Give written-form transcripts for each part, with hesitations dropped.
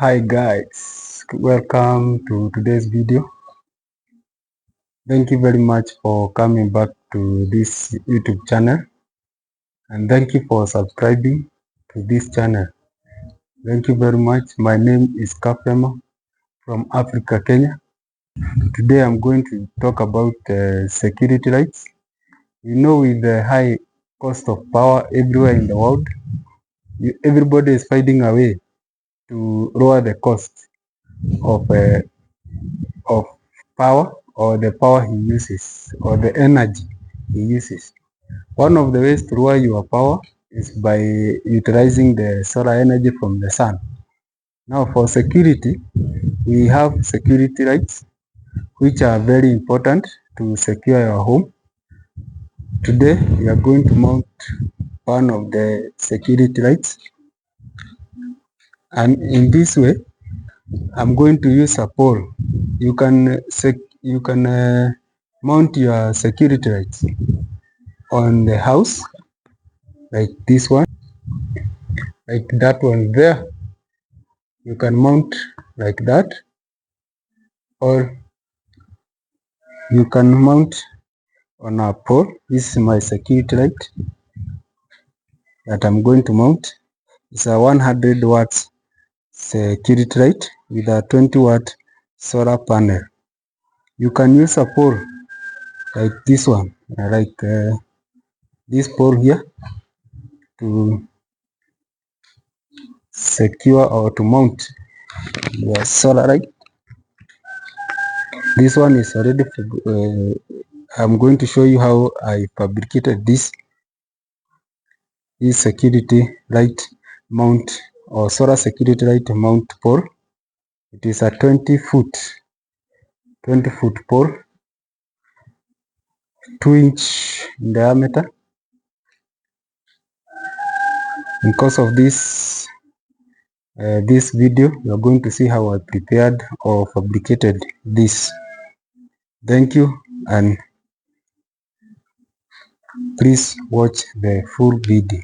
Hi guys, welcome to today's video. Thank you very much for coming back to this YouTube channel, and thank you for subscribing to this channel. Thank you very much. My name is Kafema from Africa, Kenya. Today I'm going to talk about security lights. You know, with the high cost of power everywhere in the world, everybody is finding a way to lower the cost of of power, or the power he uses, or the energy he uses. One of the ways to lower your power is by utilizing the solar energy from the sun. Now for security, we have security lights which are very important to secure your home. Today we are going to mount one of the security lights, and in this way I'm going to use a pole. You can mount your security lights on the house, like this one, like that one there. You can mount like that, or you can mount on a pole. This is my security light that I'm going to mount. It's a 100 watts security light with a 20-watt solar panel. You can use a pole like this one, like this pole here, to secure or to mount your solar light. This one is already I'm going to show you how I fabricated this security light mount, or solar security light mount pole. It is a 20 foot pole, 2-inch in diameter. Because of this video, you are going to see how I prepared or fabricated this. Thank you, and please watch the full video.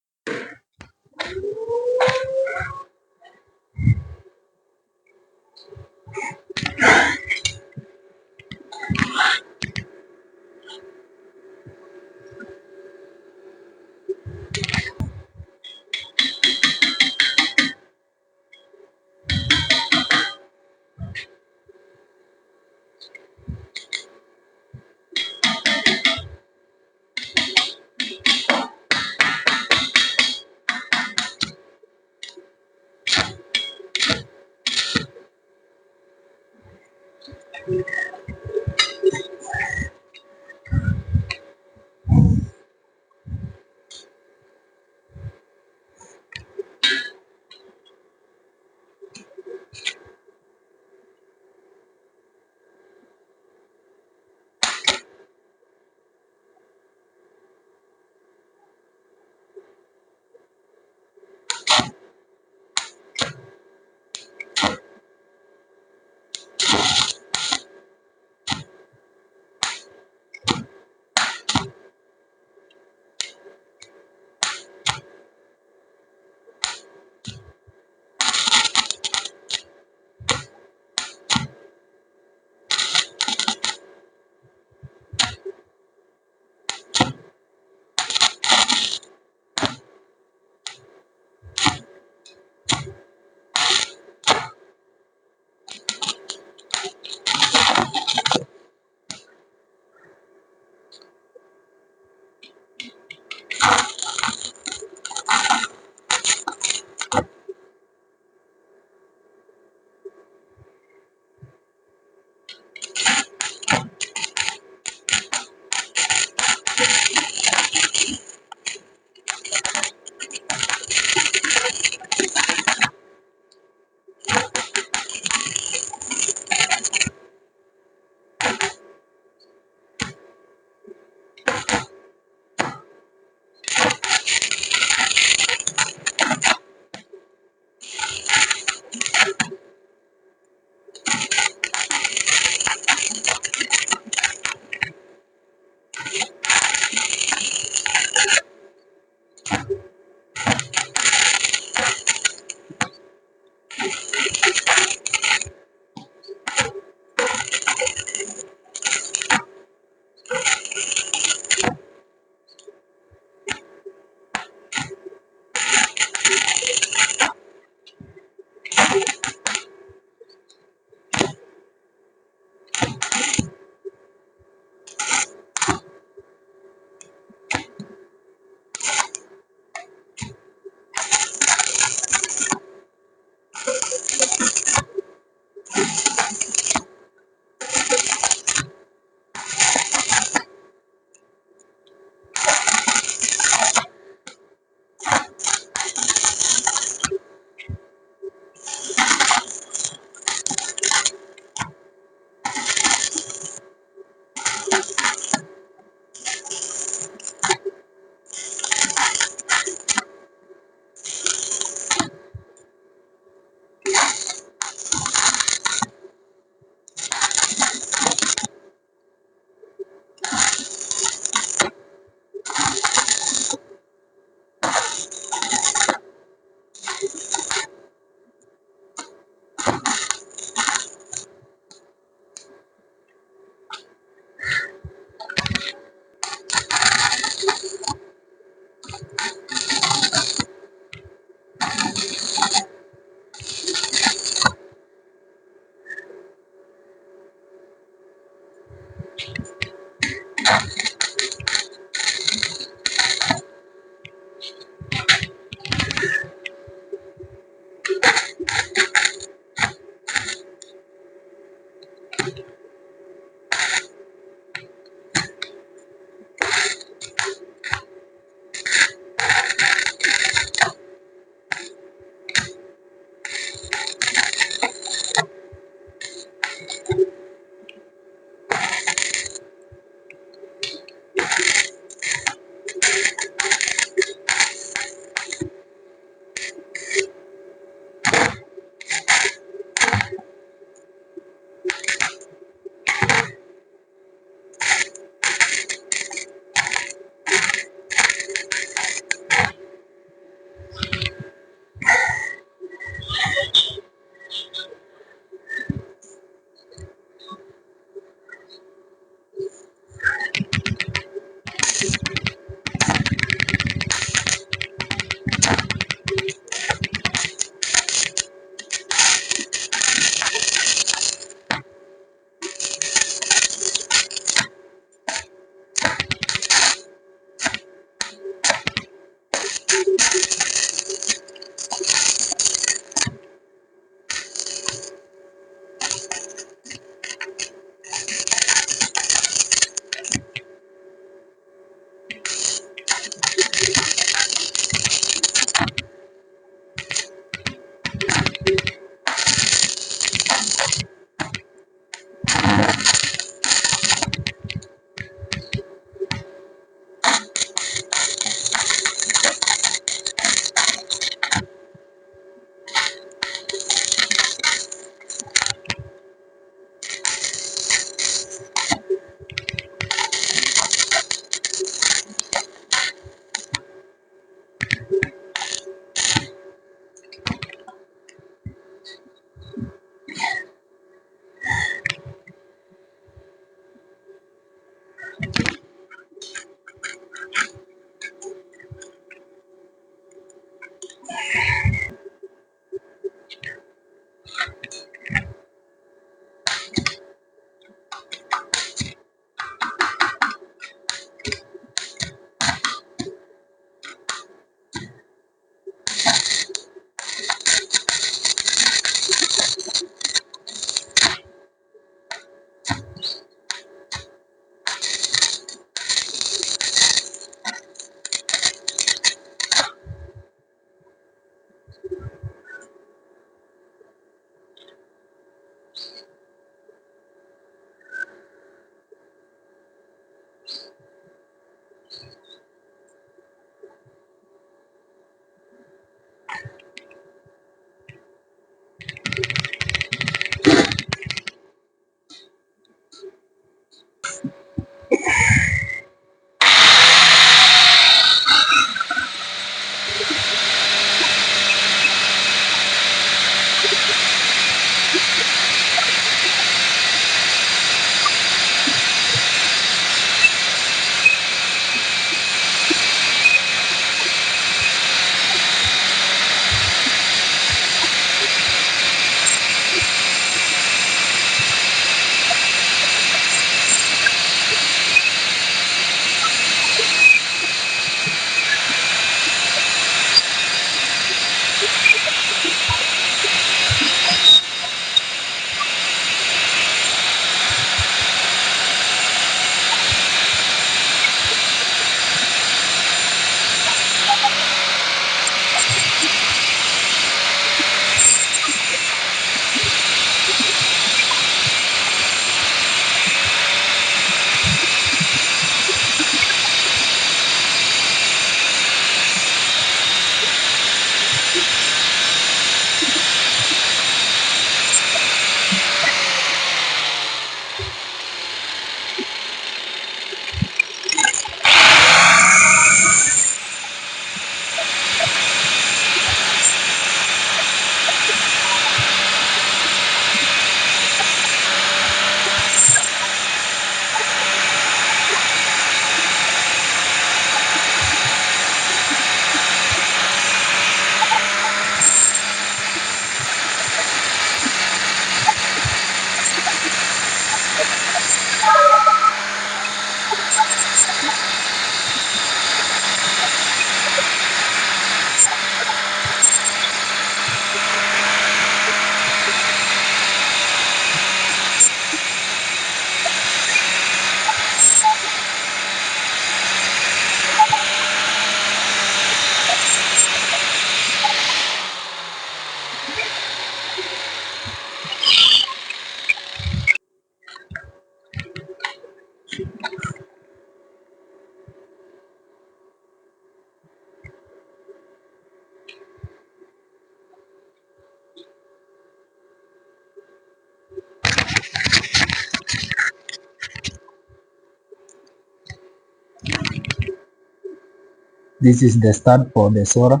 This is the stud for the solar.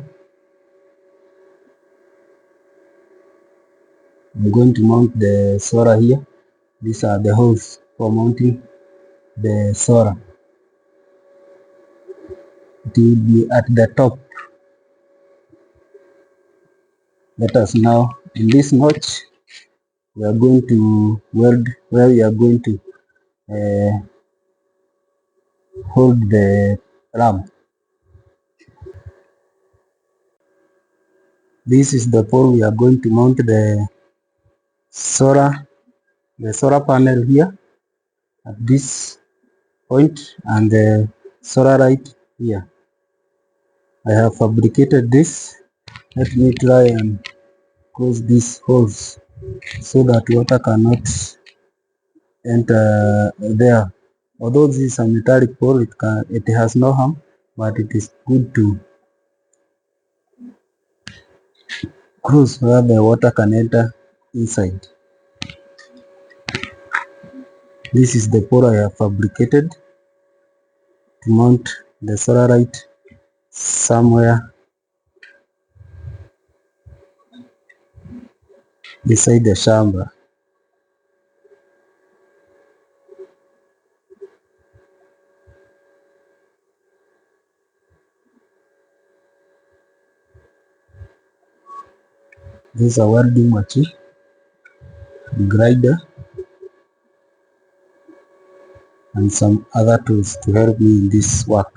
I'm going to mount the solar here. These are the holes for mounting the solar. It will be at the top. Let us now, in this notch, we are going to weld where we are going to hold the ram. This is the pole we are going to mount the solar panel here at this point, and the solar light here. I have fabricated this. Let me try and close these holes so that water cannot enter there. Although this is a metallic pole, it has no harm, but it is good to close where the water can enter inside. This is the pole I have fabricated to mount the solar light somewhere beside the shamba. This is a welding machine, grinder, and some other tools to help me in this work.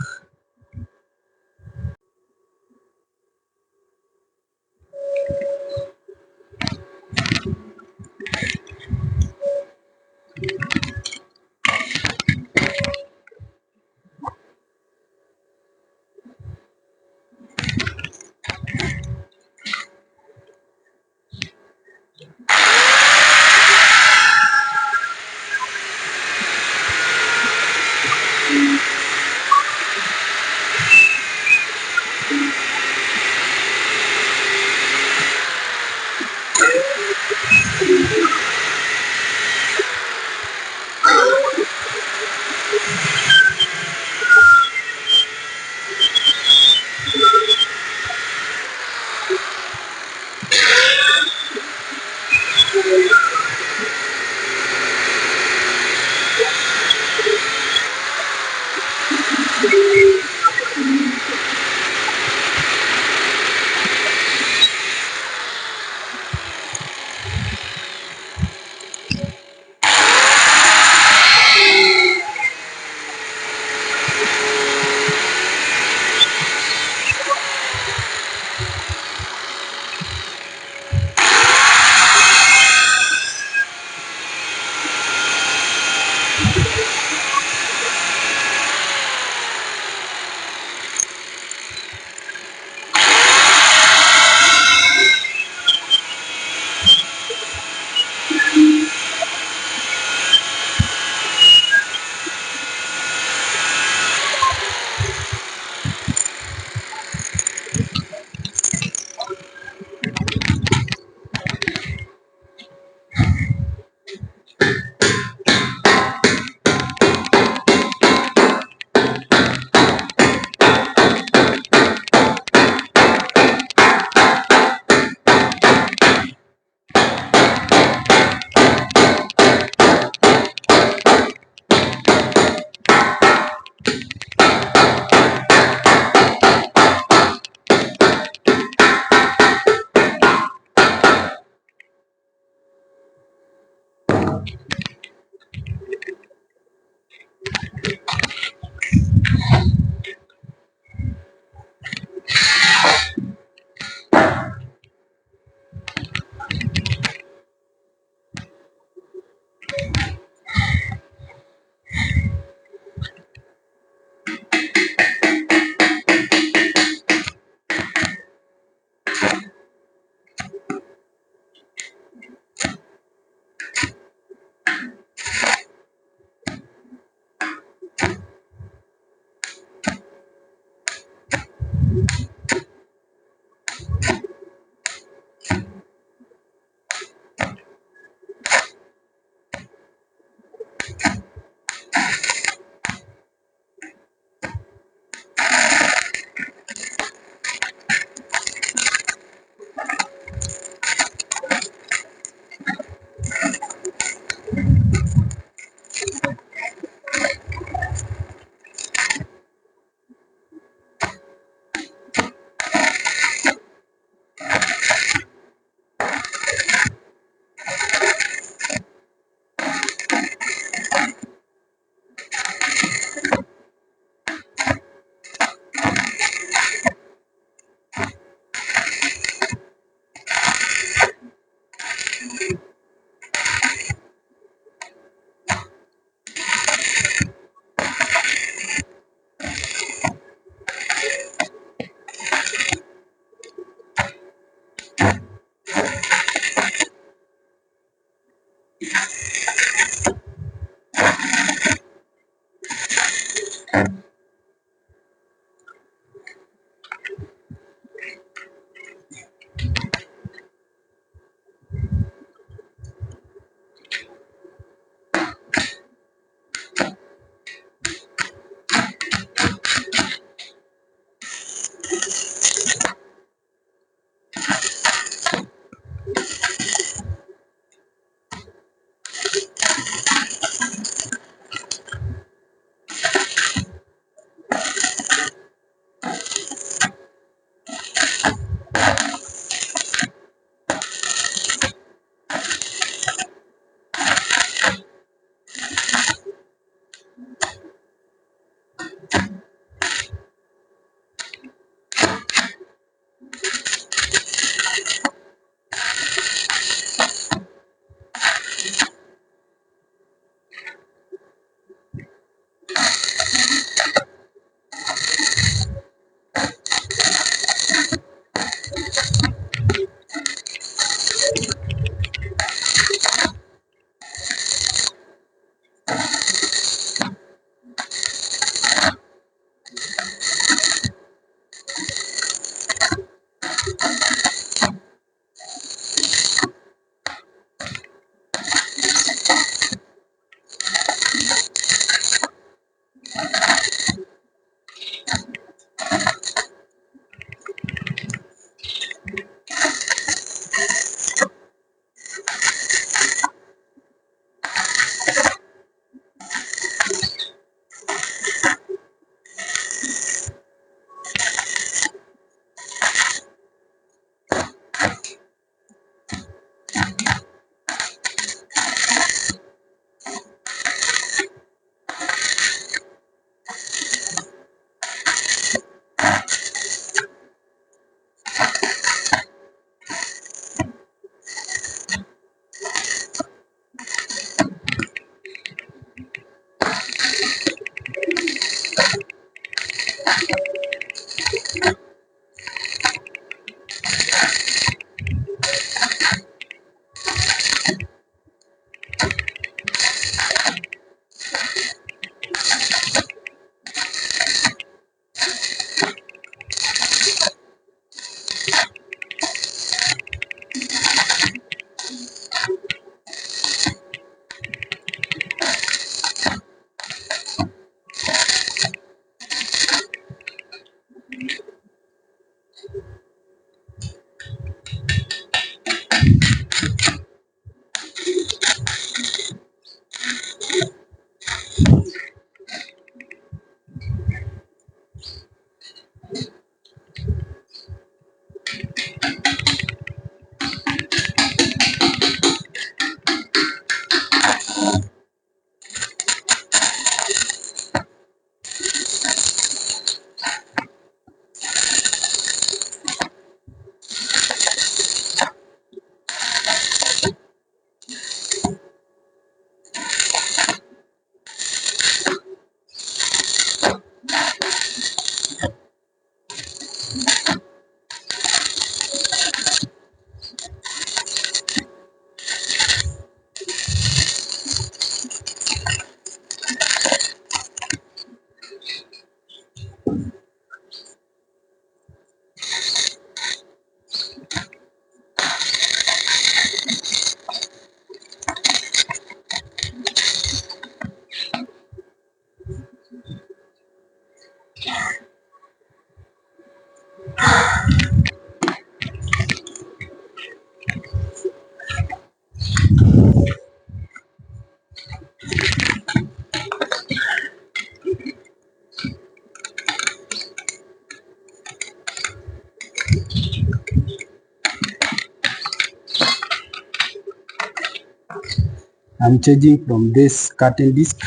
I'm changing from this cutting disc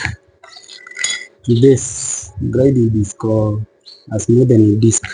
to this grinding disc or as modern disc.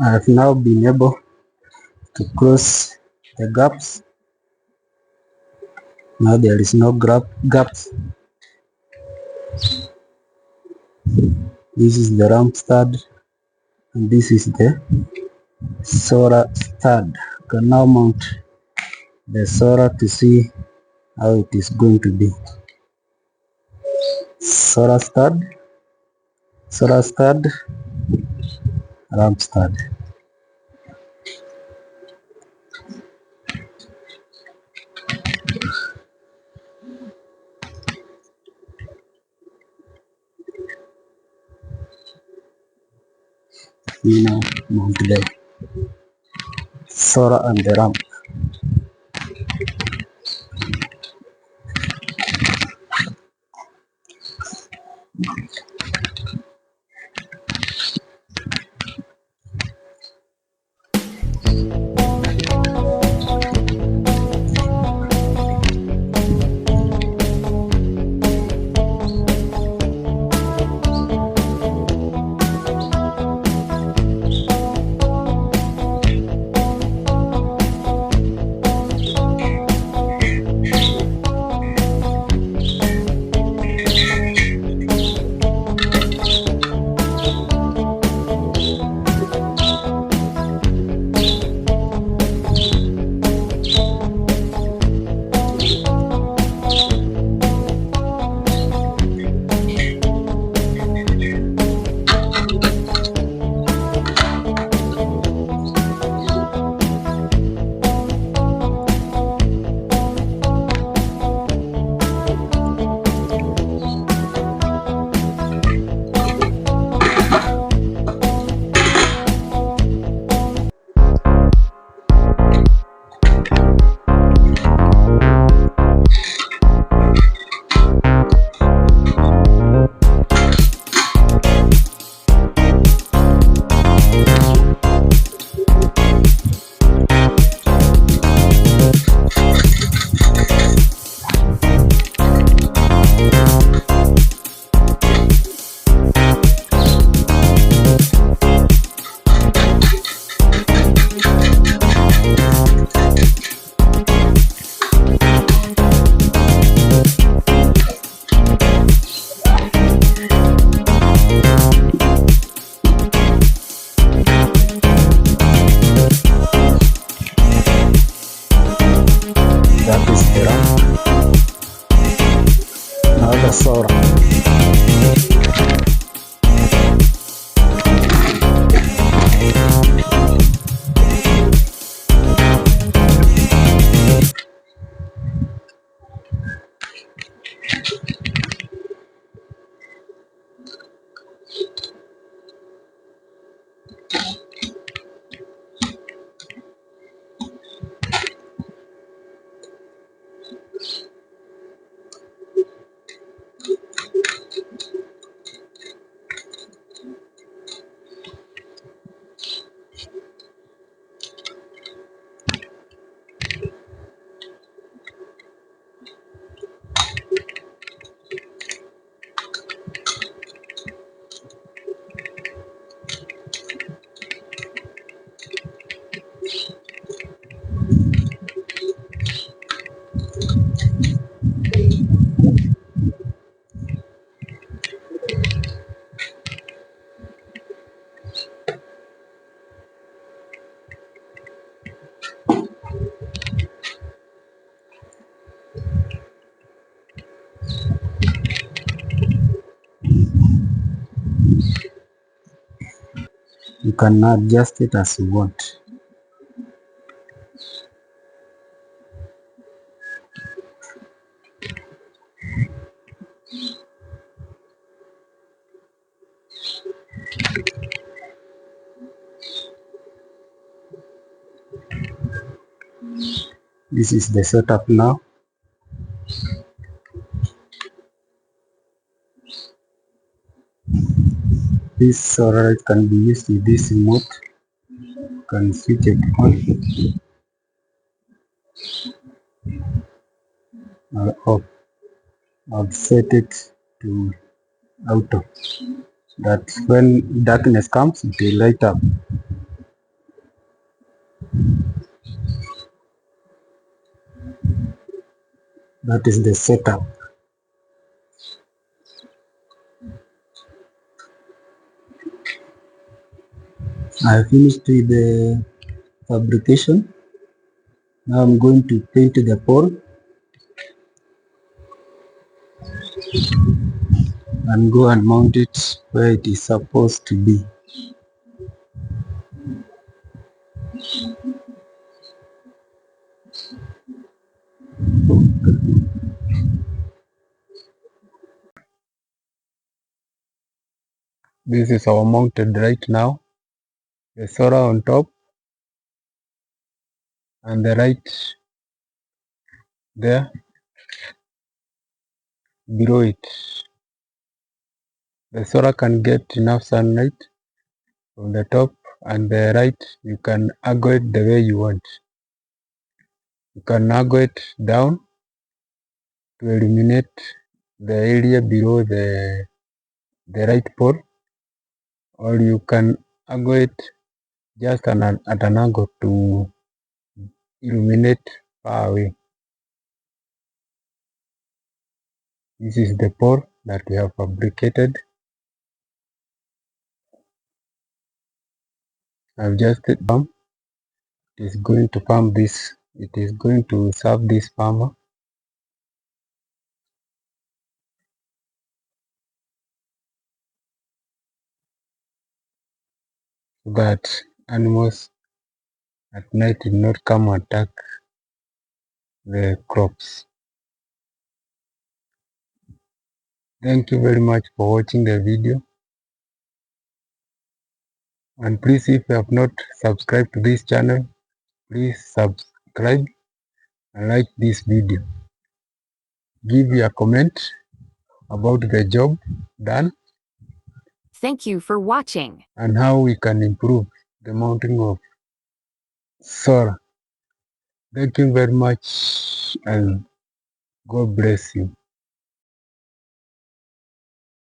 I have now been able to close the gaps. Now there is no gaps. This is the ramp stud and this is the solar stud. You can now mount the solar to see how it is going to be. Solar stud, ramp stud. We now mount the solar and the ramp. You can adjust it as you want. This is the setup now. This solar can be used with this remote. You can switch it on or off. I've set it to auto. That when darkness comes, it will light up. That is the setup. I finished with the fabrication. Now I'm going to paint the pole and go and mount it where it is supposed to be. This is our mounted right now. The solar on top and the right there below it. The solar can get enough sunlight from the top, and the right you can angle it the way you want. You can angle it down to illuminate the area below the right pole, or you can angle it just at an angle to illuminate far away. This is the pole that we have fabricated. I've just done. It is going to farm this. It is going to serve this farmer. So that animals at night will not come and attack the crops. Thank you very much for watching the video, and please, if you have not subscribed to this channel, please subscribe and like this video. Give your comment about the job done. Thank you for watching. And how we can improve the mounting of solar. Thank you very much, and God bless you.